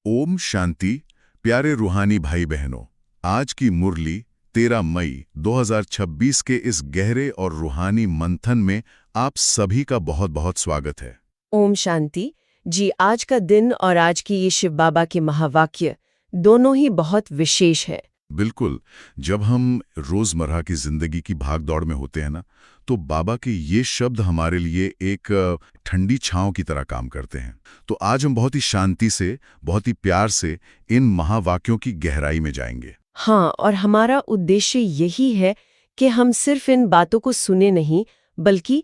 ओम शांति। प्यारे रूहानी भाई बहनों, आज की मुरली 13 मई 2026 के इस गहरे और रूहानी मंथन में आप सभी का बहुत बहुत स्वागत है। ओम शांति जी। आज का दिन और आज की ये शिव बाबा के महावाक्य दोनों ही बहुत विशेष है। बिल्कुल, जब हम रोजमर्रा की जिंदगी की भागदौड़ में होते हैं ना, तो बाबा के ये शब्द हमारे लिए एक ठंडी छांव की तरह काम करते हैं। तो आज हम बहुत ही शांति से, बहुत ही प्यार से इन महावाक्यों की गहराई में जाएंगे। हाँ, और हमारा उद्देश्य यही है कि हम सिर्फ इन बातों को सुने नहीं, बल्कि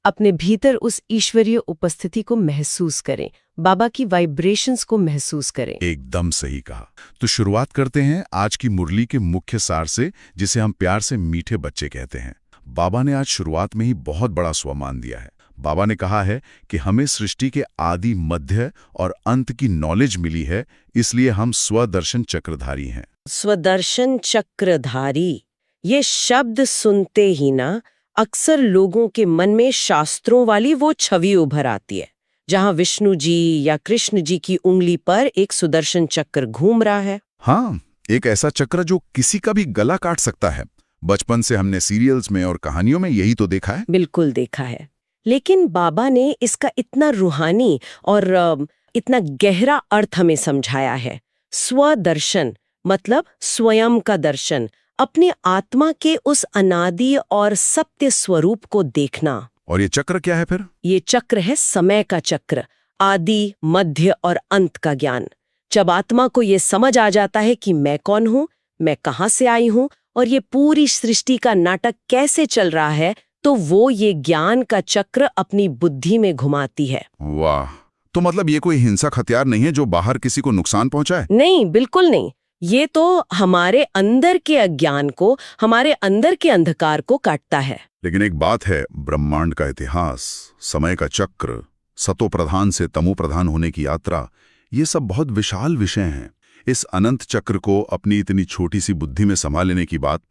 अपने भीतर उस ईश्वरीय उपस्थिति को महसूस करें, बाबा की वाइब्रेशंस को महसूस करें। एकदम सही कहा। तो शुरुआत करते हैं आज की मुरली के मुख्य सार से, जिसे हम प्यार से मीठे बच्चे कहते हैं। बाबा ने आज शुरुआत में ही बहुत बड़ा स्वमान दिया है। बाबा ने कहा है कि हमें सृष्टि के आदि, मध्य और अंत की नॉलेज मिली है, इसलिए हम स्वदर्शन चक्रधारी हैं। स्वदर्शन चक्रधारी, ये शब्द सुनते ही ना अक्सर लोगों के मन में शास्त्रों वाली वो छवि उभर आती है, जहां विष्णु जी या कृष्ण जी की उंगली पर एक सुदर्शन चक्र घूम रहा है। हाँ, एक ऐसा चक्र जो किसी का भी गला काट सकता है। बचपन से हमने सीरियल्स में और कहानियों में यही तो देखा है। बिल्कुल देखा है, लेकिन बाबा ने इसका इतना रूहानी और इतना गहरा अर्थ हमें समझाया है। स्वदर्शन मतलब स्वयं का दर्शन, अपने आत्मा के उस अनादि और सत्य स्वरूप को देखना। और ये चक्र क्या है फिर? ये चक्र है समय का चक्र, आदि, मध्य और अंत का ज्ञान। जब आत्मा को ये समझ आ जाता है कि मैं कौन हूँ, मैं कहाँ से आई हूँ और ये पूरी सृष्टि का नाटक कैसे चल रहा है, तो वो ये ज्ञान का चक्र अपनी बुद्धि में घुमाती है। वाह! तो मतलब ये कोई हिंसक हथियार नहीं है जो बाहर किसी को नुकसान पहुंचाए? नहीं, बिल्कुल नहीं। ये तो हमारे अंदर के अज्ञान को, हमारे अंदर के अंधकार को काटता है। लेकिन एक बात है, ब्रह्मांड का इतिहास, समय का चक्र, सतो प्रधान से तमो प्रधान होने की यात्रा, ये सब बहुत विशाल विषय हैं। इस अनंत चक्र को अपनी इतनी छोटी सी बुद्धि में संभाल लेने की बात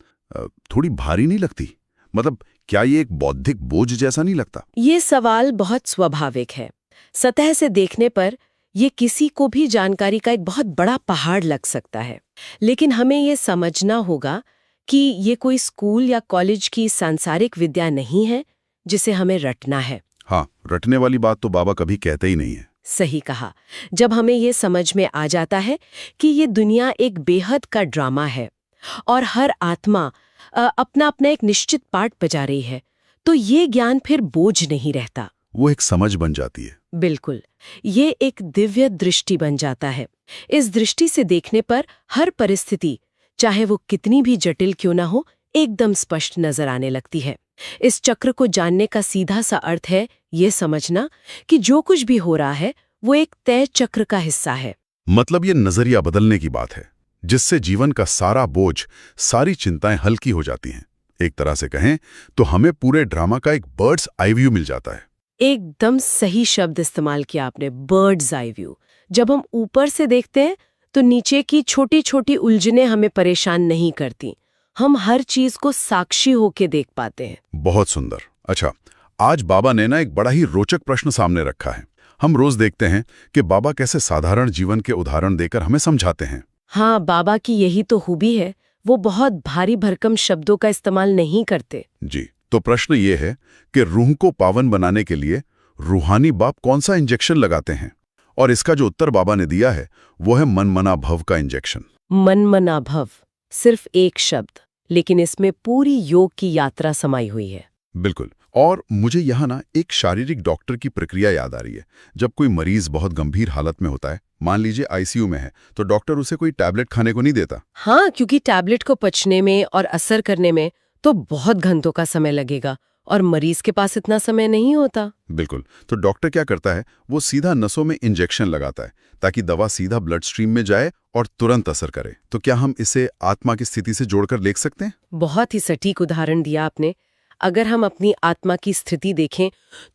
थोड़ी भारी नहीं लगती? मतलब क्या ये एक बौद्धिक बोझ जैसा नहीं लगता? ये सवाल बहुत स्वाभाविक है। सतह से देखने पर ये किसी को भी जानकारी का एक बहुत बड़ा पहाड़ लग सकता है, लेकिन हमें ये समझना होगा कि ये कोई स्कूल या कॉलेज की सांसारिक विद्या नहीं है जिसे हमें रटना है। हाँ, रटने वाली बात तो बाबा कभी कहते ही नहीं है। सही कहा। जब हमें ये समझ में आ जाता है कि ये दुनिया एक बेहद का ड्रामा है और हर आत्मा अपना अपना एक निश्चित पार्ट बजा रही है, तो ये ज्ञान फिर बोझ नहीं रहता, वो एक समझ बन जाती है। बिल्कुल, ये एक दिव्य दृष्टि बन जाता है। इस दृष्टि से देखने पर हर परिस्थिति, चाहे वो कितनी भी जटिल क्यों ना हो, एकदम स्पष्ट नजर आने लगती है। इस चक्र को जानने का सीधा सा अर्थ है ये समझना कि जो कुछ भी हो रहा है वो एक तय चक्र का हिस्सा है। मतलब ये नजरिया बदलने की बात है, जिससे जीवन का सारा बोझ, सारी चिंताएं हल्की हो जाती हैं। एक तरह से कहें तो हमें पूरे ड्रामा का एक बर्ड्स आई व्यू मिल जाता है। एकदम सही शब्द इस्तेमाल किया आपने, बर्ड्स आई व्यू। जब हम ऊपर से देखते हैं तो नीचे की छोटी छोटी उलझनें हमें परेशान नहीं करती, हम हर चीज को साक्षी होके देख पाते हैं। बहुत सुंदर। अच्छा, आज बाबा ने ना एक बड़ा ही रोचक प्रश्न सामने रखा है। हम रोज देखते हैं कि बाबा कैसे साधारण जीवन के उदाहरण देकर हमें समझाते हैं। हाँ, बाबा की यही तो खूबी है, वो बहुत भारी भरकम शब्दों का इस्तेमाल नहीं करते। जी, तो प्रश्न ये है कि रूह को पावन बनाने के लिए रूहानी बाप कौन सा इंजेक्शन लगाते हैं? और इसका जो उत्तर बाबा ने दिया है वो है मनमना भव का इंजेक्शन। मनमना भव, सिर्फ एक शब्द, लेकिन इसमें पूरी योग की यात्रा समाई हुई है। बिल्कुल। और मुझे यहाँ ना एक शारीरिक डॉक्टर की प्रक्रिया याद आ रही है। जब कोई मरीज बहुत गंभीर हालत में होता है, मान लीजिए आईसीयू में है, तो डॉक्टर उसे कोई टैबलेट खाने को नहीं देता। हाँ, क्योंकि टैबलेट को पचने में और असर करने में तो बहुत घंटों का समय लगेगा और मरीज के पास इतना समय नहीं होता। बिल्कुल। तो डॉक्टर क्या करता है, वो सीधा नसों में इंजेक्शन लगाता है ताकि दवा सीधा ब्लड स्ट्रीम में जाए और तुरंत असर करे। तो क्या हम इसे आत्मा की स्थिति से जोड़कर देख सकते हैं? बहुत ही सटीक उदाहरण दिया आपने। अगर हम अपनी आत्मा की स्थिति देखें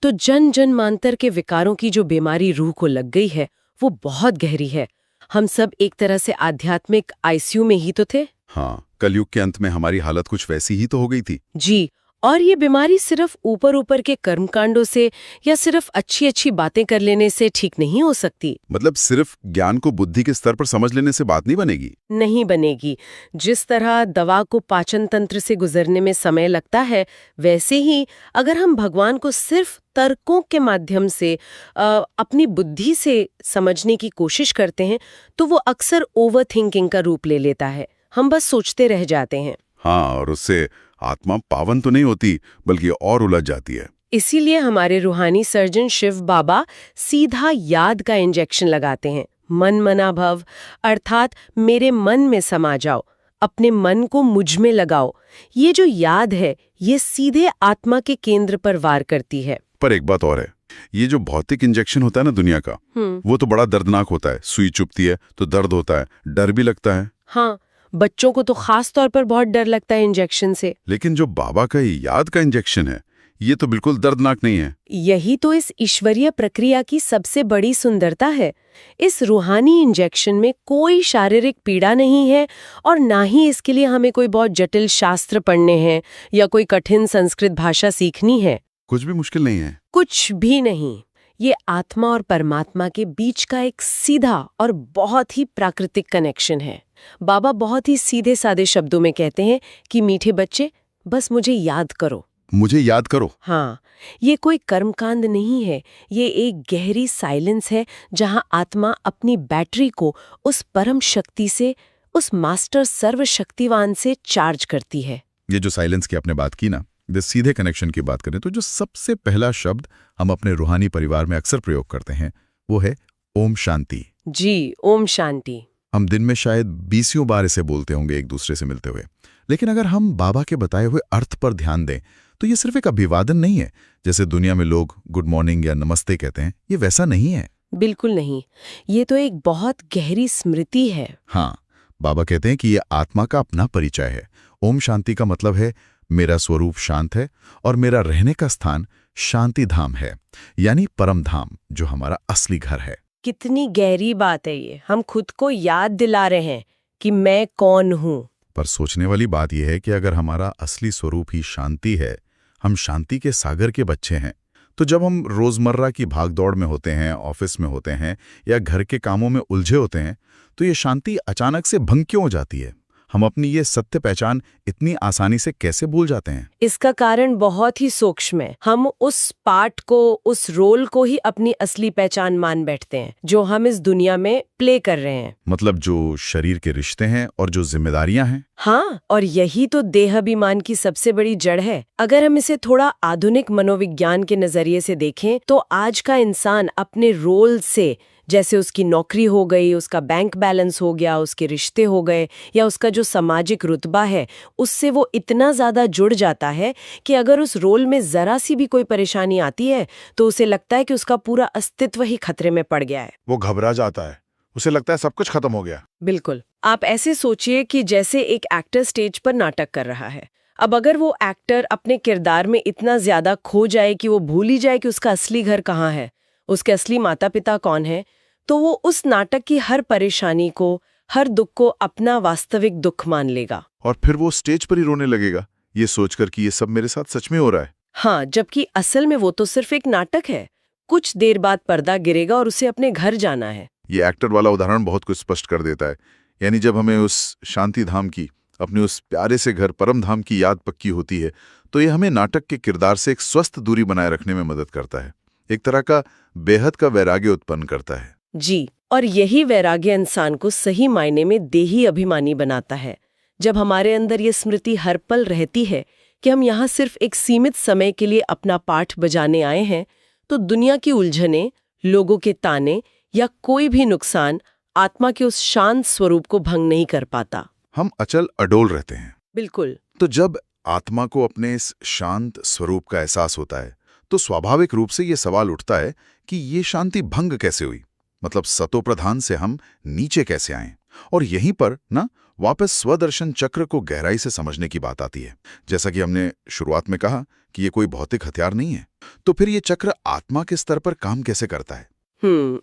तो जन जन्मांतर के विकारों की जो बीमारी रूह को लग गई है वो बहुत गहरी है। हम सब एक तरह से आध्यात्मिक आईसीयू में ही तो थे। हाँ, कलयुग के अंत में हमारी हालत कुछ वैसी ही तो हो गई थी। जी, और ये बीमारी सिर्फ ऊपर ऊपर के कर्मकांडों से या सिर्फ अच्छी अच्छी बातें कर लेने से ठीक नहीं हो सकती। मतलब सिर्फ ज्ञान को बुद्धि के स्तर पर समझ लेने से बात नहीं बनेगी? नहीं बनेगी। जिस तरह दवा को पाचन तंत्र से गुजरने में समय लगता है, वैसे ही अगर हम भगवान को सिर्फ तर्कों के माध्यम से अपनी बुद्धि से समझने की कोशिश करते हैं, तो वो अक्सर ओवर थिंकिंग का रूप ले लेता है। हम बस सोचते रह जाते हैं। हाँ, और उससे आत्मा पावन तो नहीं होती, बल्कि और उलझ जाती है। इसीलिए हमारे रूहानी सर्जन शिव बाबा सीधा याद का इंजेक्शन लगाते हैं। मन मना भव, अर्थात मेरे मन में समा जाओ, अपने मन को मुझ में लगाओ। ये जो याद है, ये सीधे आत्मा के केंद्र पर वार करती है। पर एक बात और है, ये जो भौतिक इंजेक्शन होता है ना दुनिया का, वो तो बड़ा दर्दनाक होता है। सुई चुभती है तो दर्द होता है, डर भी लगता है। हाँ, बच्चों को तो खास तौर पर बहुत डर लगता है इंजेक्शन से। लेकिन जो बाबा का ये याद का इंजेक्शन है, ये तो बिल्कुल दर्दनाक नहीं है। यही तो इस ईश्वरीय प्रक्रिया की सबसे बड़ी सुंदरता है। इस रूहानी इंजेक्शन में कोई शारीरिक पीड़ा नहीं है और ना ही इसके लिए हमें कोई बहुत जटिल शास्त्र पढ़ने हैं या कोई कठिन संस्कृत भाषा सीखनी है। कुछ भी मुश्किल नहीं है। कुछ भी नहीं। ये आत्मा और परमात्मा के बीच का एक सीधा और बहुत ही प्राकृतिक कनेक्शन है। बाबा बहुत ही सीधे सादे शब्दों में कहते हैं कि मीठे बच्चे, बस मुझे याद करो। मुझे याद करो। हाँ, ये कोई कर्मकांड नहीं है, ये एक गहरी साइलेंस है जहां आत्मा अपनी बैटरी को उस परम शक्ति से, उस मास्टर सर्वशक्तिवान से चार्ज करती है। ये जो साइलेंस की आपने बात की ना, इस सीधे कनेक्शन की बात करें तो जो सबसे पहला शब्द हम अपने रूहानी परिवार में अक्सर प्रयोग करते हैं वो है ओम शांति। जी, ओम शांति। हम दिन में शायद 20 बार इसे बोलते होंगे एक दूसरे से मिलते हुए, लेकिन अगर हम बाबा के बताए हुए अर्थ पर ध्यान दें तो ये सिर्फ एक अभिवादन नहीं है जैसे दुनिया में लोग गुड मॉर्निंग या नमस्ते कहते हैं। ये वैसा नहीं है। बिल्कुल नहीं। ये तो एक बहुत गहरी स्मृति है। हाँ, बाबा कहते हैं कि ये आत्मा का अपना परिचय है। ओम शांति का मतलब है मेरा स्वरूप शांत है और मेरा रहने का स्थान शांति धाम है, यानी परम धाम, जो हमारा असली घर है। कितनी गहरी बात है ये। हम खुद को याद दिला रहे हैं कि मैं कौन हूँ। पर सोचने वाली बात यह है कि अगर हमारा असली स्वरूप ही शांति है, हम शांति के सागर के बच्चे हैं, तो जब हम रोजमर्रा की भागदौड़ में होते हैं, ऑफिस में होते हैं या घर के कामों में उलझे होते हैं, तो ये शांति अचानक से भंग क्यों हो जाती है? हम अपनी ये सत्य पहचान इतनी आसानी से कैसे भूल जाते हैं? इसका कारण बहुत ही सूक्ष्म है। हम उस पार्ट को, उस रोल को ही अपनी असली पहचान मान बैठते हैं जो हम इस दुनिया में प्ले कर रहे हैं। मतलब जो शरीर के रिश्ते हैं और जो जिम्मेदारियां हैं। हाँ, और यही तो देहाभिमान की सबसे बड़ी जड़ है। अगर हम इसे थोड़ा आधुनिक मनोविज्ञान के नजरिए से देखें तो आज का इंसान अपने रोल से, जैसे उसकी नौकरी हो गई, उसका बैंक बैलेंस हो गया, उसके रिश्ते हो गए या उसका जो सामाजिक रुतबा है, उससे वो इतना ज्यादा जुड़ जाता है कि अगर उस रोल में जरा सी भी कोई परेशानी आती है तो उसे लगता है कि उसका पूरा अस्तित्व ही खतरे में पड़ गया है। वो घबरा जाता है, उसे लगता है सब कुछ खत्म हो गया। बिल्कुल। आप ऐसे सोचिए कि जैसे एक एक्टर स्टेज पर नाटक कर रहा है। अब अगर वो एक्टर अपने किरदार में इतना ज्यादा खो जाए कि वो भूल ही जाए कि उसका असली घर कहाँ है, उसके असली माता पिता कौन है, तो वो उस नाटक की हर परेशानी को, हर दुख को अपना वास्तविक दुख मान लेगा। और फिर वो स्टेज पर ही रोने लगेगा, ये सोचकर कि ये सब मेरे साथ सच में हो रहा है। हाँ, जबकि असल में वो तो सिर्फ एक नाटक है। कुछ देर बाद पर्दा गिरेगा और उसे अपने घर जाना है। ये एक्टर वाला उदाहरण बहुत कुछ स्पष्ट कर देता है। यानी जब हमें उस शांति धाम की, अपने उस प्यारे से घर परम धाम की याद पक्की होती है, तो ये हमें नाटक के किरदार से एक स्वस्थ दूरी बनाए रखने में मदद करता है। एक तरह का बेहद का वैराग्य उत्पन्न करता है। जी, और यही वैराग्य इंसान को सही मायने में देही अभिमानी बनाता है। जब हमारे अंदर ये स्मृति हर पल रहती है कि हम यहाँ सिर्फ एक सीमित समय के लिए अपना पाठ बजाने आए हैं, तो दुनिया की उलझने, लोगों के ताने या कोई भी नुकसान आत्मा के उस शांत स्वरूप को भंग नहीं कर पाता। हम अचल अडोल रहते हैं। बिल्कुल। तो जब आत्मा को अपने इस शांत स्वरूप का एहसास होता है, तो स्वाभाविक रूप से ये सवाल उठता है कि ये शांति भंग कैसे हुई? मतलब सतोप्रधान से हम नीचे कैसे आए? और यहीं पर ना वापस स्वदर्शन चक्र को गहराई से समझने की बात आती है। जैसा कि हमने शुरुआत में कहा कि ये कोई भौतिक हथियार नहीं है, तो फिर ये चक्र आत्मा के स्तर पर काम कैसे करता है?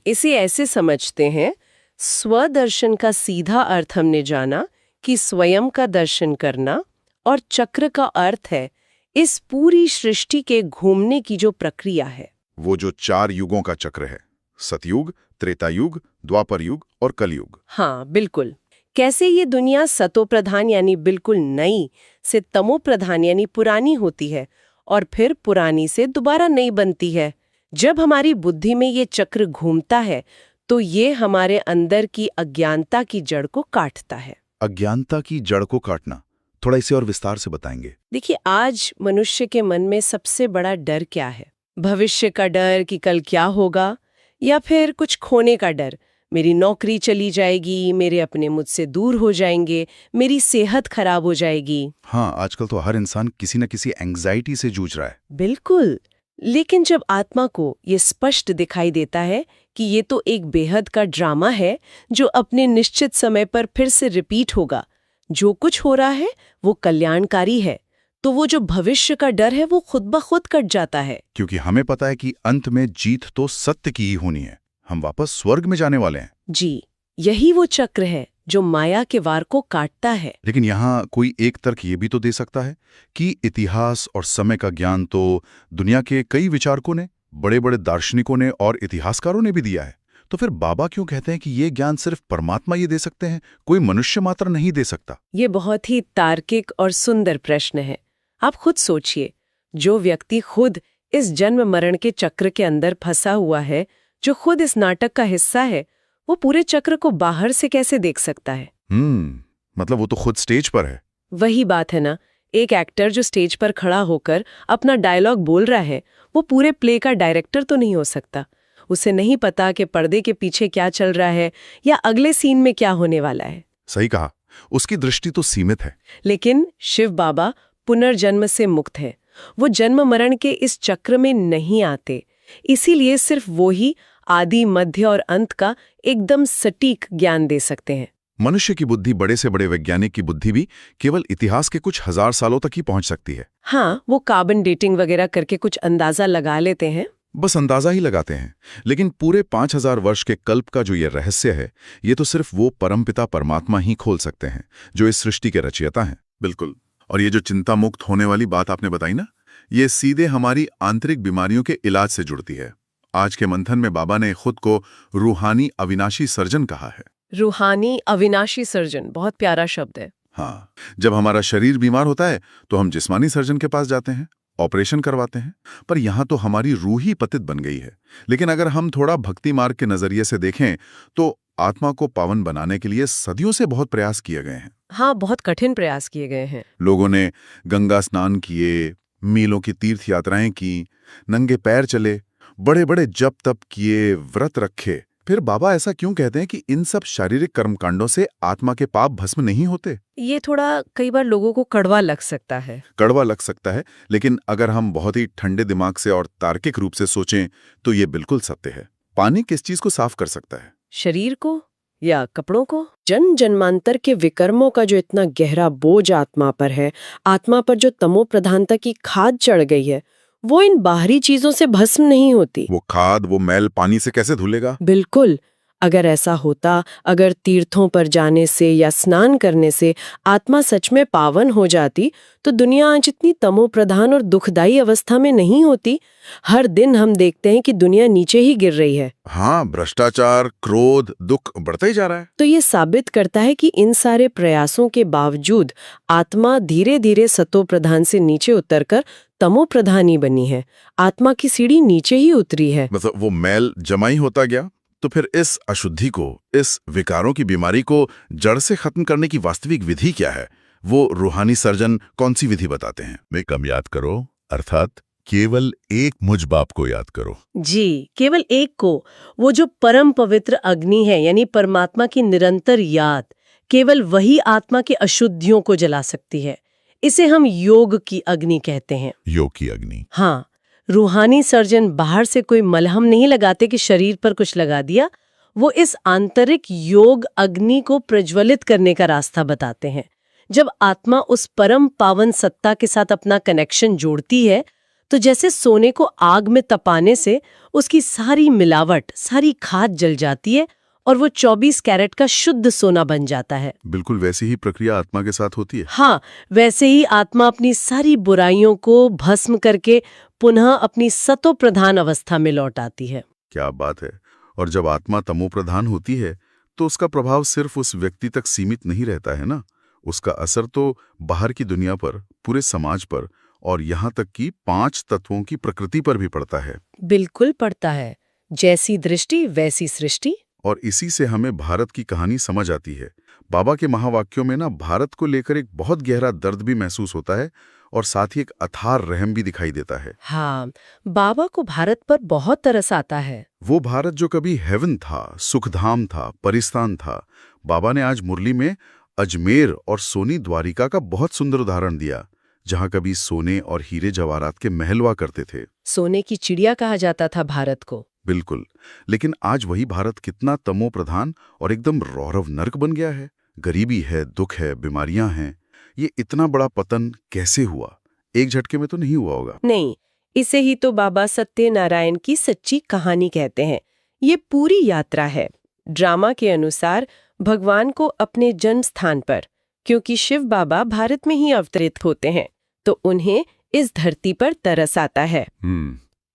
इसे ऐसे समझते हैं, स्वदर्शन का सीधा अर्थ हमने जाना कि स्वयं का दर्शन करना, और चक्र का अर्थ है इस पूरी सृष्टि के घूमने की जो प्रक्रिया है, वो जो 4 युगों का चक्र है, सतयुग, त्रेता युग, द्वापर युग और कलयुग। हाँ बिल्कुल, कैसे ये दुनिया सतो प्रधान यानी बिल्कुल नई से तमो प्रधान यानी पुरानी होती है और फिर पुरानी से दोबारा नई बनती है। जब हमारी बुद्धि में ये चक्र घूमता है तो ये हमारे अंदर की अज्ञानता की जड़ को काटता है। अज्ञानता की जड़ को काटना, थोड़ा इसे और विस्तार से बताएंगे। देखिए, आज मनुष्य के मन में सबसे बड़ा डर क्या है? भविष्य का डर कि कल क्या होगा, या फिर कुछ खोने का डर, मेरी नौकरी चली जाएगी, मेरे अपने मुझसे दूर हो जाएंगे, मेरी सेहत खराब हो जाएगी। हाँ, आजकल तो हर इंसान किसी न किसी एंग्जाइटी से जूझ रहा है। बिल्कुल, लेकिन जब आत्मा को ये स्पष्ट दिखाई देता है कि ये तो एक बेहद का ड्रामा है जो अपने निश्चित समय पर फिर से रिपीट होगा, जो कुछ हो रहा है वो कल्याणकारी है, तो वो जो भविष्य का डर है वो खुद ब खुद कट जाता है। क्योंकि हमें पता है कि अंत में जीत तो सत्य की ही होनी है, हम वापस स्वर्ग में जाने वाले हैं। जी, यही वो चक्र है जो माया के वार को काटता है। लेकिन यहाँ कोई एक तर्क ये भी तो दे सकता है कि इतिहास और समय का ज्ञान तो दुनिया के कई विचारकों ने, बड़े बड़े दार्शनिकों ने और इतिहासकारों ने भी दिया है। तो फिर बाबा क्यों कहते हैं कि ये ज्ञान सिर्फ परमात्मा ये दे सकते हैं, कोई मनुष्य मात्र नहीं दे सकता? ये बहुत ही तार्किक और सुंदर प्रश्न है। आप खुद सोचिए, जो व्यक्ति खुद इस जन्म मरण के चक्र के अंदर फंसा हुआ है, जो खुद इस नाटक का हिस्सा है, वो पूरे चक्र को बाहर से कैसे देख सकता है? मतलब वो तो खुद स्टेज पर है। वही बात है ना, एक एक्टर जो स्टेज पर खड़ा होकर अपना डायलॉग बोल रहा है, वो पूरे प्ले का डायरेक्टर तो नहीं हो सकता। उसे नहीं पता कि पर्दे के पीछे क्या चल रहा है या अगले सीन में क्या होने वाला है। सही कहा, उसकी दृष्टि तो सीमित है। लेकिन शिव बाबा पुनर्जन्म से मुक्त है, वो जन्म मरण के इस चक्र में नहीं आते, इसीलिए सिर्फ वो ही आदि, मध्य और अंत का एकदम सटीक ज्ञान दे सकते हैं। मनुष्य की बुद्धि, बड़े से बड़े वैज्ञानिक की बुद्धि भी केवल इतिहास के कुछ हजार सालों तक ही पहुंच सकती है। हाँ, वो कार्बन डेटिंग वगैरह करके कुछ अंदाजा लगा लेते हैं, बस अंदाजा ही लगाते हैं। लेकिन पूरे 5000 वर्ष के कल्प का जो ये रहस्य है, ये तो सिर्फ वो परमपिता परमात्मा ही खोल सकते हैं जो इस सृष्टि के रचयिता हैं। बिल्कुल। और ये जो चिंता मुक्त होने वाली बात आपने बताई ना, ये सीधे हमारी आंतरिक बीमारियों के इलाज से जुड़ती है। आज के मंथन में बाबा ने खुद को रूहानी अविनाशी सर्जन कहा है। रूहानी अविनाशी सर्जन, बहुत प्यारा शब्द है। हाँ, जब हमारा शरीर बीमार होता है तो हम जिस्मानी सर्जन के पास जाते हैं, ऑपरेशन करवाते हैं, पर यहाँ तो हमारी रूह ही पतित बन गई है। लेकिन अगर हम थोड़ा भक्ति मार्ग के नजरिए से देखें तो आत्मा को पावन बनाने के लिए सदियों से बहुत प्रयास किए गए हैं। हाँ, बहुत कठिन प्रयास किए गए हैं। लोगों ने गंगा स्नान किए, मीलों की तीर्थ यात्राएं की, नंगे पैर चले, बड़े बड़े जप तप किए, व्रत रखे। फिर बाबा ऐसा क्यों कहते हैं कि इन सब शारीरिक कर्मकांडों से आत्मा के पाप भस्म नहीं होते? ये थोड़ा कई बार लोगों को कड़वा लग सकता है। कड़वा लग सकता है, लेकिन अगर हम बहुत ही ठंडे दिमाग से और तार्किक रूप से सोचें तो ये बिल्कुल सत्य है। पानी किस चीज को साफ कर सकता है? शरीर को या कपड़ों को? जन्म जन्मांतर के विकर्मों का जो इतना गहरा बोझ आत्मा पर है, आत्मा पर जो तमो प्रधानता की खाद चढ़ गई है, वो इन बाहरी चीजों से भस्म नहीं होती। वो खाद, वो मैल पानी से कैसे धुलेगा? बिल्कुल, अगर ऐसा होता, अगर तीर्थों पर जाने से या स्नान करने से आत्मा सच में पावन हो जाती, तो दुनिया आज इतनी तमो प्रधान और दुखदायी अवस्था में नहीं होती। हर दिन हम देखते हैं कि दुनिया नीचे ही गिर रही है। हाँ, भ्रष्टाचार, क्रोध, दुख बढ़ता ही जा रहा है। तो ये साबित करता है कि इन सारे प्रयासों के बावजूद आत्मा धीरे धीरे सतो प्रधान से नीचे उतरकर तमो प्रधानी बनी है। आत्मा की सीढ़ी नीचे ही उतरी है। मतलब वो मैल जमा ही होता गया। तो फिर इस अशुद्धि को, इस विकारों की बीमारी को जड़ से खत्म करने की वास्तविक विधि क्या है? वो रूहानी सर्जन कौन सी विधि बताते हैं? में कम याद करो, अर्थात केवल एक मुझ बाप को याद करो। जी, केवल एक को, वो जो परम पवित्र अग्नि है, यानी परमात्मा की निरंतर याद, केवल वही आत्मा की अशुद्धियों को जला सकती है। इसे हम योग की अग्नि कहते हैं। योग की अग्नि। हाँ, रूहानी सर्जन बाहर से कोई मलहम नहीं लगाते कि शरीर पर कुछ लगा दिया। वो इस आंतरिक योग अग्नि को प्रज्वलित करने का रास्ता बताते हैं। जब आत्मा उस परम पावन सत्ता के साथ अपना कनेक्शन जोड़ती है, तो जैसे सोने को आग में तपाने से उसकी सारी मिलावट, सारी खाद जल जाती है और वो 24 कैरेट का शुद्ध सोना बन जाता है। बिल्कुल वैसी ही प्रक्रिया आत्मा के साथ होती है। हाँ, वैसे ही आत्मा अपनी सारी बुराइयों को भस्म करके पुनः अपनी सतो प्रधान अवस्था में लौट आती है। क्या बात है। और जब आत्मा तमो प्रधान होती है तो उसका प्रभाव सिर्फ उस व्यक्ति तक सीमित नहीं रहता है ना, उसका असर तो बाहर की दुनिया पर, पूरे समाज पर और यहाँ तक कि 5 तत्वों की प्रकृति पर भी पड़ता है। बिल्कुल पड़ता है। जैसी दृष्टि वैसी सृष्टि। और इसी से हमें भारत की कहानी समझ आती है। बाबा के महावाक्यों में ना भारत को लेकर एक बहुत गहरा दर्द भी महसूस होता है और साथ ही एक अथार रहम भी दिखाई देता है। हाँ, बाबा को भारत पर बहुत तरस आता है। वो भारत जो कभी हेवन था, सुखधाम था, परिस्तान था, बाबा ने आज मुरली में अजमेर और सोनी द्वारिका का बहुत सुंदर उदाहरण दिया, जहां कभी सोने और हीरे जवाहरात के महल हुआ करते थे। सोने की चिड़िया कहा जाता था भारत को। बिल्कुल, लेकिन आज वही भारत कितना तमो प्रधान और एकदम रौरव नर्क बन गया है। गरीबी है, दुख है, बीमारियां हैं। ये इतना बड़ा पतन कैसे हुआ? एक झटके में तो नहीं हुआ होगा। नहीं, इसे ही तो बाबा सत्यनारायण की सच्ची कहानी कहते हैं। ये पूरी यात्रा है। ड्रामा के अनुसार भगवान को अपने जन्म स्थान पर, क्योंकि शिव बाबा भारत में ही अवतरित होते हैं, तो उन्हें इस धरती पर तरस आता है।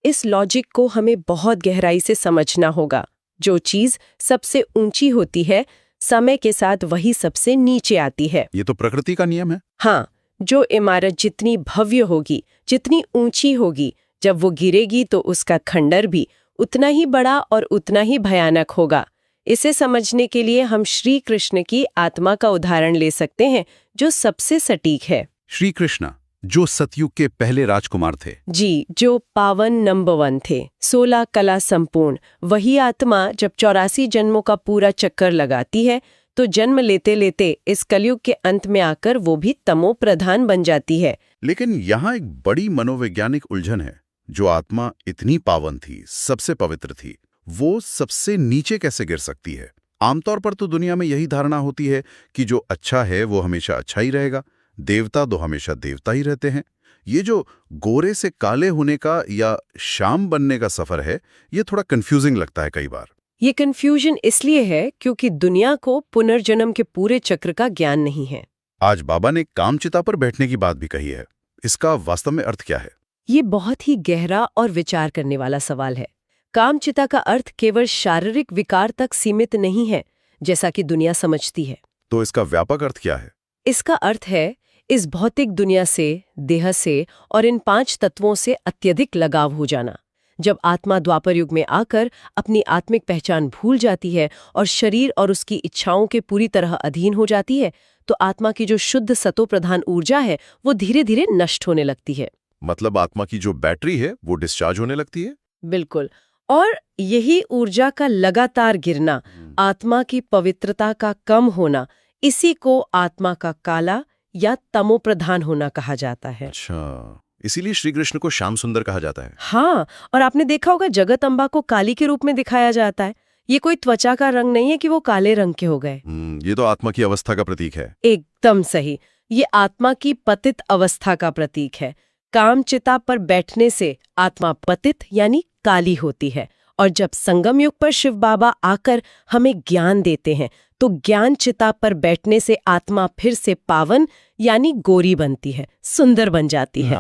इस लॉजिक को हमें बहुत गहराई से समझना होगा। जो चीज सबसे ऊंची होती है, समय के साथ वही सबसे नीचे आती है। ये तो प्रकृति का नियम है। हाँ, जो इमारत जितनी भव्य होगी, जितनी ऊंची होगी, जब वो गिरेगी तो उसका खंडर भी उतना ही बड़ा और उतना ही भयानक होगा। इसे समझने के लिए हम श्री कृष्ण की आत्मा का उदाहरण ले सकते हैं, जो सबसे सटीक है। श्री कृष्ण जो सतयुग के पहले राजकुमार थे। जी, जो पावन नंबर 1 थे, 16 कला संपूर्ण। वही आत्मा जब 84 जन्मों का पूरा चक्कर लगाती है तो जन्म लेते लेते इस कलयुग के अंत में आकर वो भी तमो प्रधान बन जाती है। लेकिन यहाँ एक बड़ी मनोवैज्ञानिक उलझन है। जो आत्मा इतनी पावन थी, सबसे पवित्र थी, वो सबसे नीचे कैसे गिर सकती है? आमतौर पर तो दुनिया में यही धारणा होती है कि जो अच्छा है वो हमेशा अच्छा ही रहेगा, देवता तो हमेशा देवता ही रहते हैं। ये जो गोरे से काले होने का या शाम बनने का सफर है, ये थोड़ा कंफ्यूजिंग लगता है कई बार। ये कंफ्यूजन इसलिए है क्योंकि दुनिया को पुनर्जन्म के पूरे चक्र का ज्ञान नहीं है। आज बाबा ने कामचिता पर बैठने की बात भी कही है। इसका वास्तव में अर्थ क्या है? ये बहुत ही गहरा और विचार करने वाला सवाल है। कामचिता का अर्थ केवल शारीरिक विकार तक सीमित नहीं है, जैसा कि दुनिया समझती है। तो इसका व्यापक अर्थ क्या है? इसका अर्थ है इस भौतिक दुनिया से, देह से और इन 5 तत्वों से अत्यधिक लगाव हो जाना। जब आत्मा द्वापर युग में आकर अपनी आत्मिक पहचान भूल जाती है और शरीर और उसकी इच्छाओं के पूरी तरह अधीन हो जाती है, तो आत्मा की जो शुद्ध सतो प्रधान ऊर्जा है वो धीरे धीरे नष्ट होने लगती है। मतलब आत्मा की जो बैटरी है वो डिस्चार्ज होने लगती है? बिल्कुल। और यही ऊर्जा का लगातार गिरना, आत्मा की पवित्रता का कम होना, इसी को आत्मा का काला या तमो प्रधान होना कहा जाता है। अच्छा, इसीलिए श्री कृष्ण को श्याम सुंदर कहा जाता है। हाँ, और आपने देखा होगा जगदम्बा को काली के रूप में दिखाया जाता है। ये कोई त्वचा का रंग नहीं है कि वो काले रंग के हो गए। ये तो आत्मा की अवस्था का प्रतीक है। एकदम सही, ये आत्मा की पतित अवस्था का प्रतीक है। कामचिता पर बैठने से आत्मा पतित यानी काली होती है, और जब संगम युग पर शिव बाबा आकर हमें ज्ञान देते हैं तो ज्ञान चिता पर बैठने से आत्मा फिर से पावन यानी गोरी बनती है, सुंदर बन जाती है।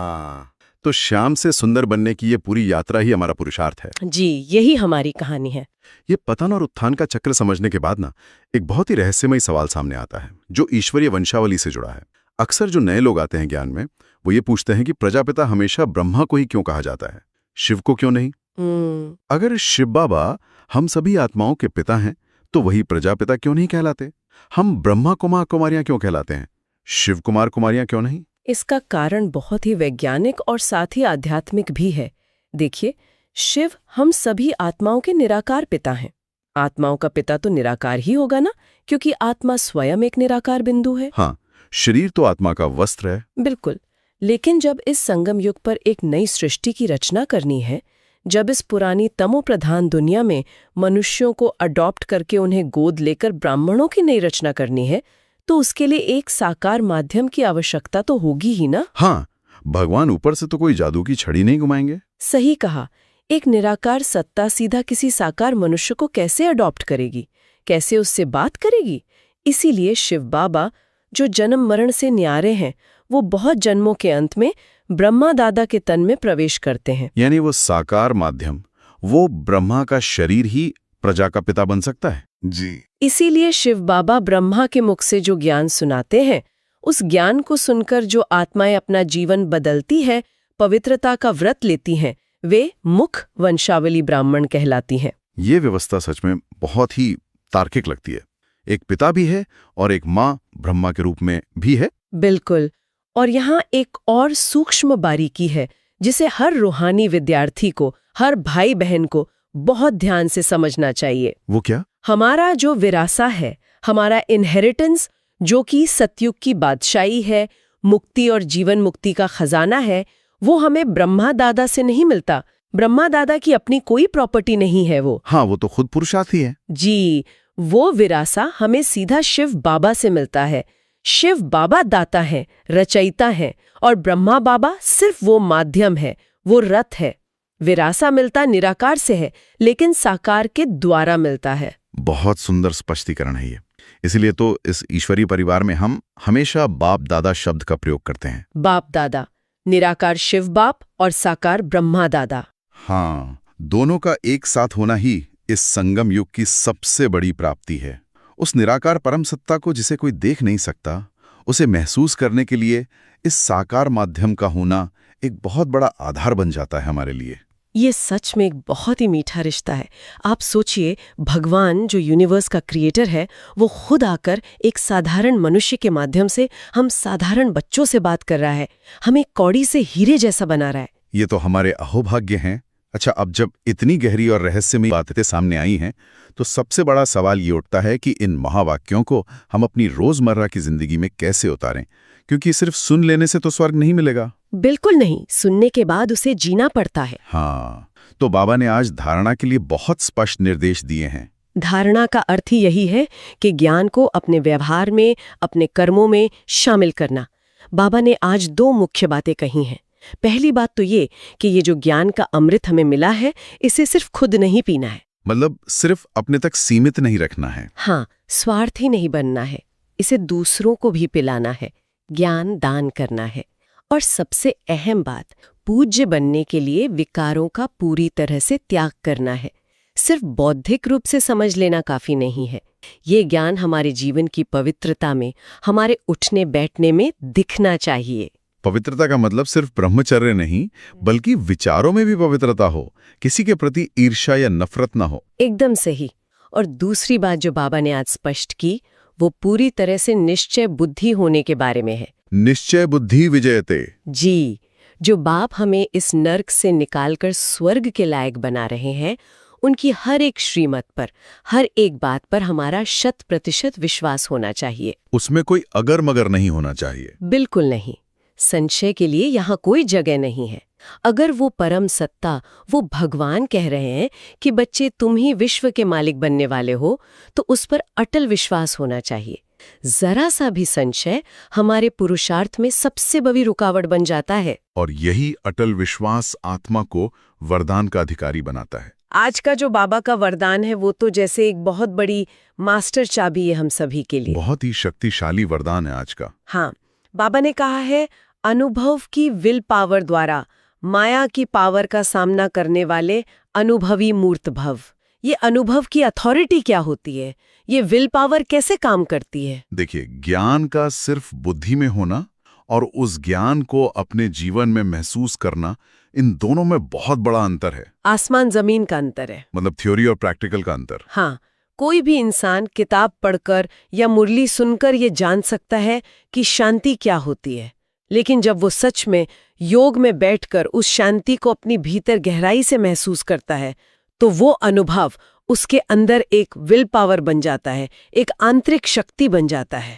तो श्याम से सुंदर बनने की ये पूरी यात्रा ही हमारा पुरुषार्थ है। जी, यही हमारी कहानी है। ये पतन और उत्थान का चक्र समझने के बाद ना एक बहुत ही रहस्यमयी सवाल सामने आता है, जो ईश्वरीय वंशावली से जुड़ा है। अक्सर जो नए लोग आते हैं ज्ञान में, वो ये पूछते हैं कि प्रजापिता हमेशा ब्रह्मा को ही क्यों कहा जाता है, शिव को क्यों नहीं? अगर शिव बाबा हम सभी आत्माओं के पिता हैं, तो वही प्रजापिता क्यों नहीं कहलाते? हम ब्रह्मा कुमार कुमारियां क्यों कहलाते हैं, शिव कुमार कुमारियां क्यों नहीं? इसका कारण बहुत ही वैज्ञानिक और साथ ही आध्यात्मिक भी है। देखिए, शिव हम सभी आत्माओं के निराकार पिता हैं। आत्माओं का पिता तो निराकार ही होगा ना, क्योंकि आत्मा स्वयं एक निराकार बिंदु है। हाँ, शरीर तो आत्मा का वस्त्र है। बिल्कुल। लेकिन जब इस संगम युग पर एक नई सृष्टि की रचना करनी है, जब इस पुरानी तमो प्रधान दुनिया में मनुष्यों को अडॉप्ट करके उन्हें गोद लेकर ब्राह्मणों की नई रचना करनी है, तो उसके लिए एक साकार माध्यम की आवश्यकता तो होगी ही ना। हाँ, भगवान ऊपर से तो कोई जादू की छड़ी नहीं घुमाएंगे। सही कहा। एक निराकार सत्ता सीधा किसी साकार मनुष्य को कैसे अडॉप्ट करेगी? कैसे उससे बात करेगी? इसीलिए शिव बाबा, जो जन्म मरण से न्यारे हैं, वो बहुत जन्मों के अंत में ब्रह्मा दादा के तन में प्रवेश करते हैं। यानी वो साकार माध्यम, वो ब्रह्मा का शरीर ही प्रजा का पिता बन सकता है। जी। इसीलिए शिव बाबा ब्रह्मा के मुख से जो ज्ञान सुनाते हैं, उस ज्ञान को सुनकर जो आत्माएं अपना जीवन बदलती है, पवित्रता का व्रत लेती हैं, वे मुख वंशावली ब्राह्मण कहलाती हैं। ये व्यवस्था सच में बहुत ही तार्किक लगती है। एक पिता भी है और एक माँ ब्रह्मा के रूप में भी है। बिल्कुल। और यहाँ एक और सूक्ष्म बारीकी है जिसे हर रूहानी विद्यार्थी को, हर भाई बहन को बहुत ध्यान से समझना चाहिए। वो क्या? हमारा जो विरासा है, हमारा इनहेरिटेंस, जो कि सतयुग की बादशाही है, मुक्ति और जीवन मुक्ति का खजाना है, वो हमें ब्रह्मा दादा से नहीं मिलता। ब्रह्मा दादा की अपनी कोई प्रॉपर्टी नहीं है वो। हाँ, वो तो खुद पुरुषार्थ ही है। जी, वो विरासा हमें सीधा शिव बाबा से मिलता है। शिव बाबा दाता है, रचयिता है, और ब्रह्मा बाबा सिर्फ वो माध्यम है, वो रथ है। विरासा मिलता निराकार से है, लेकिन साकार के द्वारा मिलता है। बहुत सुंदर स्पष्टीकरण है ये। इसलिए तो इस ईश्वरीय परिवार में हम हमेशा बाप दादा शब्द का प्रयोग करते हैं। बाप दादा, निराकार शिव बाप और साकार ब्रह्मा दादा। हाँ, दोनों का एक साथ होना ही इस संगम युग की सबसे बड़ी प्राप्ति है। उस निराकार परम सत्ता को जिसे कोई देख नहीं सकता, उसे महसूस करने के लिए इस साकार माध्यम का होना एक बहुत बड़ा आधार बन जाता है हमारे लिए। ये सच में एक बहुत ही मीठा रिश्ता है। आप सोचिए, भगवान जो यूनिवर्स का क्रिएटर है, वो खुद आकर एक साधारण मनुष्य के माध्यम से हम साधारण बच्चों से बात कर रहा है, हमें कौड़ी से हीरे जैसा बना रहा है। ये तो हमारे अहोभाग्य हैं। अच्छा, अब जब इतनी गहरी और रहस्यमयी बातें सामने आई हैं, तो सबसे बड़ा सवाल ये उठता है कि इन महावाक्यों को हम अपनी रोजमर्रा की जिंदगी में कैसे उतारें, क्योंकि सिर्फ सुन लेने से तो स्वर्ग नहीं मिलेगा। बिल्कुल नहीं, सुनने के बाद उसे जीना पड़ता है। हाँ, तो बाबा ने आज धारणा के लिए बहुत स्पष्ट निर्देश दिए हैं। धारणा का अर्थ ही यही है कि ज्ञान को अपने व्यवहार में, अपने कर्मों में शामिल करना। बाबा ने आज 2 मुख्य बातें कही हैं। पहली बात तो ये कि ये जो ज्ञान का अमृत हमें मिला है, इसे सिर्फ खुद नहीं पीना है, मतलब सिर्फ अपने तक सीमित नहीं रखना है। हाँ, स्वार्थी नहीं बनना है, इसे दूसरों को भी पिलाना है, ज्ञान दान करना है। और सबसे अहम बात, पूज्य बनने के लिए विकारों का पूरी तरह से त्याग करना है। सिर्फ बौद्धिक रूप से समझ लेना काफी नहीं है। ये ज्ञान हमारे जीवन की पवित्रता में, हमारे उठने बैठने में दिखना चाहिए। पवित्रता का मतलब सिर्फ ब्रह्मचर्य नहीं, बल्कि विचारों में भी पवित्रता हो, किसी के प्रति ईर्ष्या या नफरत ना हो। एकदम सही। और दूसरी बात जो बाबा ने आज स्पष्ट की, वो पूरी तरह से निश्चय बुद्धि होने के बारे में है। निश्चय बुद्धि विजयते। जी, जो बाप हमें इस नर्क से निकालकर स्वर्ग के लायक बना रहे हैं, उनकी हर एक श्रीमत पर, हर एक बात पर हमारा 100% विश्वास होना चाहिए। उसमें कोई अगर मगर नहीं होना चाहिए। बिल्कुल नहीं। संशय के लिए यहाँ कोई जगह नहीं है। अगर वो परम सत्ता, वो भगवान कह रहे हैं कि बच्चे तुम ही विश्व के मालिक बनने वाले हो, तो उस पर अटल विश्वास होना चाहिए। जरा सा भी संशय हमारे पुरुषार्थ में सबसे बड़ी रुकावट बन जाता है। और यही अटल विश्वास आत्मा को वरदान का अधिकारी बनाता है। आज का जो बाबा का वरदान है, वो तो जैसे एक बहुत बड़ी मास्टर चाबी है हम सभी के लिए। बहुत ही शक्तिशाली वरदान है आज का। हाँ, बाबा ने कहा है, अनुभव की विल पावर द्वारा माया की पावर का सामना करने वाले अनुभवी मूर्त भव। ये अनुभव की अथॉरिटी क्या होती है? ये विल पावर कैसे काम करती है? देखिए, ज्ञान का सिर्फ बुद्धि में होना और उस ज्ञान को अपने जीवन में महसूस करना, इन दोनों में बहुत बड़ा अंतर है। आसमान जमीन का अंतर है। मतलब थ्योरी और प्रैक्टिकल का अंतर। हाँ, कोई भी इंसान किताब पढ़कर या मुरली सुनकर ये जान सकता है कि शांति क्या होती है, लेकिन जब वो सच में योग में बैठकर उस शांति को अपनी भीतर गहराई से महसूस करता है, तो वो अनुभव उसके अंदर एक विल पावर बन जाता है, एक आंतरिक शक्ति बन जाता है।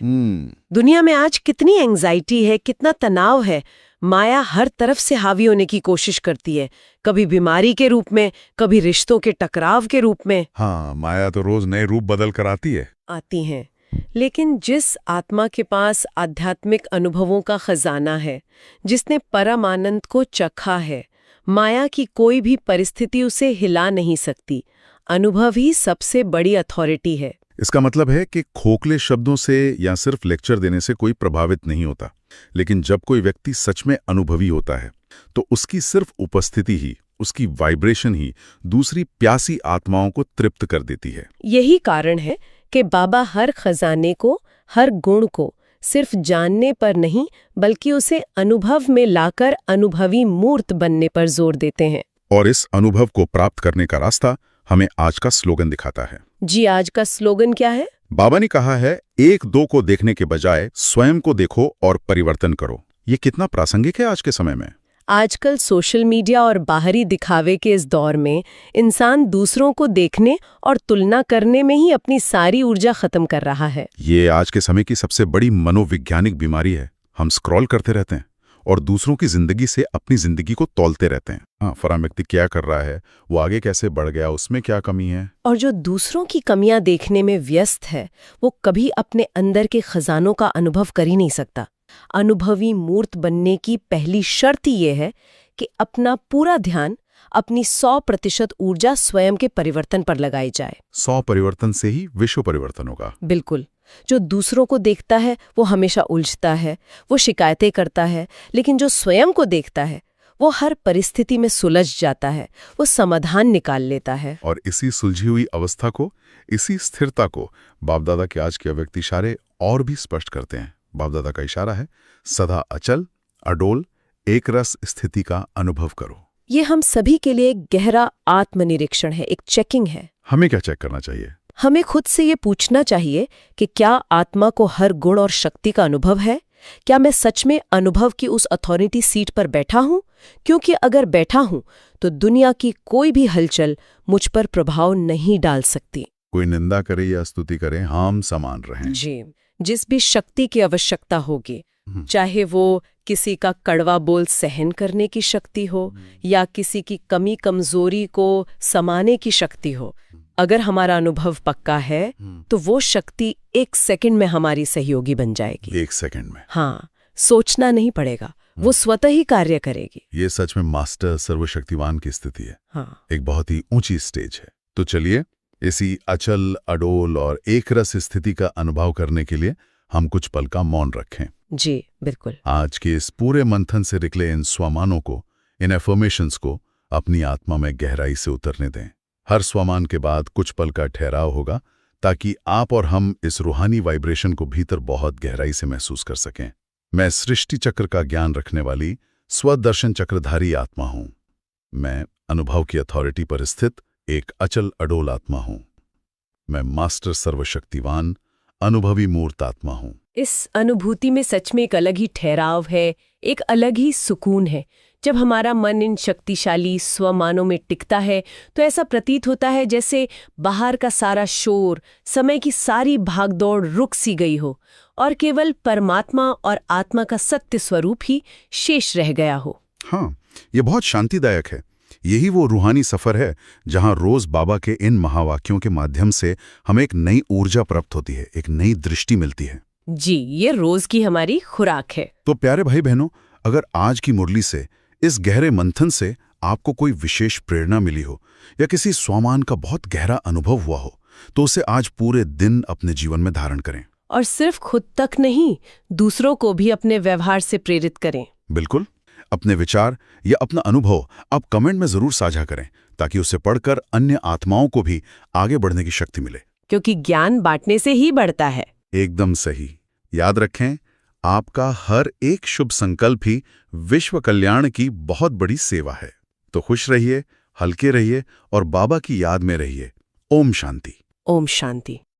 दुनिया में आज कितनी एंजाइटी है, कितना तनाव है। माया हर तरफ से हावी होने की कोशिश करती है, कभी बीमारी के रूप में, कभी रिश्तों के टकराव के रूप में। हाँ, माया तो रोज नए रूप बदल कर आती हैं। लेकिन जिस आत्मा के पास आध्यात्मिक अनुभवों का खजाना है, जिसने परम आनंद को चखा है, माया की कोई भी परिस्थिति उसे हिला नहीं सकती। अनुभव ही सबसे बड़ी अथॉरिटी है। इसका मतलब है कि खोखले शब्दों से या सिर्फ लेक्चर देने से कोई प्रभावित नहीं होता, लेकिन जब कोई व्यक्ति सच में अनुभवी होता है तो उसकी सिर्फ उपस्थिति ही, उसकी वाइब्रेशन ही दूसरी प्यासी आत्माओं को तृप्त कर देती है। यही कारण है कि बाबा हर खजाने को, हर गुण को सिर्फ जानने पर नहीं बल्कि उसे अनुभव में लाकर अनुभवी मूर्त बनने पर जोर देते हैं। और इस अनुभव को प्राप्त करने का रास्ता हमें आज का स्लोगन दिखाता है। जी, आज का स्लोगन क्या है? बाबा ने कहा है, एक दो को देखने के बजाय स्वयं को देखो और परिवर्तन करो। ये कितना प्रासंगिक है आज के समय में। आजकल सोशल मीडिया और बाहरी दिखावे के इस दौर में इंसान दूसरों को देखने और तुलना करने में ही अपनी सारी ऊर्जा खत्म कर रहा है। ये आज के समय की सबसे बड़ी मनोवैज्ञानिक बीमारी है। हम स्क्रॉल करते रहते हैं और दूसरों की जिंदगी से अपनी जिंदगी को तौलते रहते हैं। हाँ, फलां व्यक्ति क्या कर रहा है, वो आगे कैसे बढ़ गया, उसमें क्या कमी है। और जो दूसरों की कमियां देखने में व्यस्त है, वो कभी अपने अंदर के खजानों का अनुभव कर ही नहीं सकता। अनुभवी मूर्त बनने की पहली शर्त ये है कि अपना पूरा ध्यान, अपनी 100% ऊर्जा स्वयं के परिवर्तन पर लगाई जाए। 100 परिवर्तन से ही विश्व परिवर्तन होगा। बिल्कुल। जो दूसरों को देखता है वो हमेशा उलझता है, वो शिकायतें करता है, लेकिन जो स्वयं को देखता है वो हर परिस्थिति में सुलझ जाता है, वो समाधान निकाल लेता है। और इसी सुलझी हुई अवस्था को, इसी स्थिरता को बाप दादा के आज के अव्यक्त इशारे और भी स्पष्ट करते हैं। बाप दादा का इशारा है, सदा अचल, अडोल, एक रस स्थिति का अनुभव करो। ये हम सभी के लिए एक गहरा आत्मनिरीक्षण है, एक चेकिंग है। हमें क्या चेक करना चाहिए? हमें खुद से ये पूछना चाहिए कि क्या आत्मा को हर गुण और शक्ति का अनुभव है? क्या मैं सच में अनुभव की उस अथॉरिटी सीट पर बैठा हूं? क्योंकि अगर बैठा हूं तो दुनिया की कोई भी हलचल मुझ पर प्रभाव नहीं डाल सकती। कोई निंदा करे या स्तुति करे, हम समान रहें। जी, जिस भी शक्ति की आवश्यकता होगी, चाहे वो किसी का कड़वा बोल सहन करने की शक्ति हो या किसी की कमी कमजोरी को समाने की शक्ति हो, अगर हमारा अनुभव पक्का है तो वो शक्ति 1 सेकंड में हमारी सहयोगी बन जाएगी। 1 सेकंड में। हाँ, सोचना नहीं पड़ेगा, वो स्वतः ही कार्य करेगी। ये सच में मास्टर सर्वशक्तिवान की स्थिति है। हाँ, एक बहुत ही ऊंची स्टेज है। तो चलिए, इसी अचल, अडोल और एक रस स्थिति का अनुभव करने के लिए हम कुछ पल का मौन रखें। जी बिल्कुल। आज के इस पूरे मंथन से निकले इन स्वमानों को, इन एफर्मेशंस को अपनी आत्मा में गहराई से उतरने दें। हर स्वमान के बाद कुछ पल का ठहराव होगा ताकि आप और हम इस रूहानी वाइब्रेशन को भीतर बहुत गहराई से महसूस कर सकें। मैं सृष्टि चक्र का ज्ञान रखने वाली स्वदर्शन चक्रधारी आत्मा हूं। मैं अनुभव की अथॉरिटी पर स्थित एक अचल अडोल आत्मा हूं। मैं मास्टर सर्वशक्तिवान अनुभवी मूर्त आत्मा हूं। इस अनुभूति में सच में एक अलग ही ठहराव है, एक अलग ही सुकून है। जब हमारा मन इन शक्तिशाली स्वमानों में टिकता है तो ऐसा प्रतीत होता है जैसे बाहर का सारा शोर, समय की सारी भागदौड़ रुक सी गई हो और केवल परमात्मा और आत्मा का सत्य स्वरूप ही शेष रह गया हो। हाँ, ये बहुत शांतिदायक है। यही वो रूहानी सफर है जहां रोज बाबा के इन महावाक्यों के माध्यम से हमें एक नई ऊर्जा प्राप्त होती है, एक नई दृष्टि मिलती है। जी, ये रोज की हमारी खुराक है। तो प्यारे भाई बहनों, अगर आज की मुरली से, इस गहरे मंथन से आपको कोई विशेष प्रेरणा मिली हो या किसी स्वमान का बहुत गहरा अनुभव हुआ हो, तो उसे आज पूरे दिन अपने जीवन में धारण करें। और सिर्फ खुद तक नहीं, दूसरों को भी अपने व्यवहार से प्रेरित करें। बिल्कुल। अपने विचार या अपना अनुभव आप कमेंट में जरूर साझा करें ताकि उसे पढ़कर अन्य आत्माओं को भी आगे बढ़ने की शक्ति मिले। क्योंकि ज्ञान बांटने से ही बढ़ता है। एकदम सही। याद रखें, आपका हर एक शुभ संकल्प ही विश्व कल्याण की बहुत बड़ी सेवा है। तो खुश रहिए, हल्के रहिए और बाबा की याद में रहिए। ओम शांति। ओम शांति।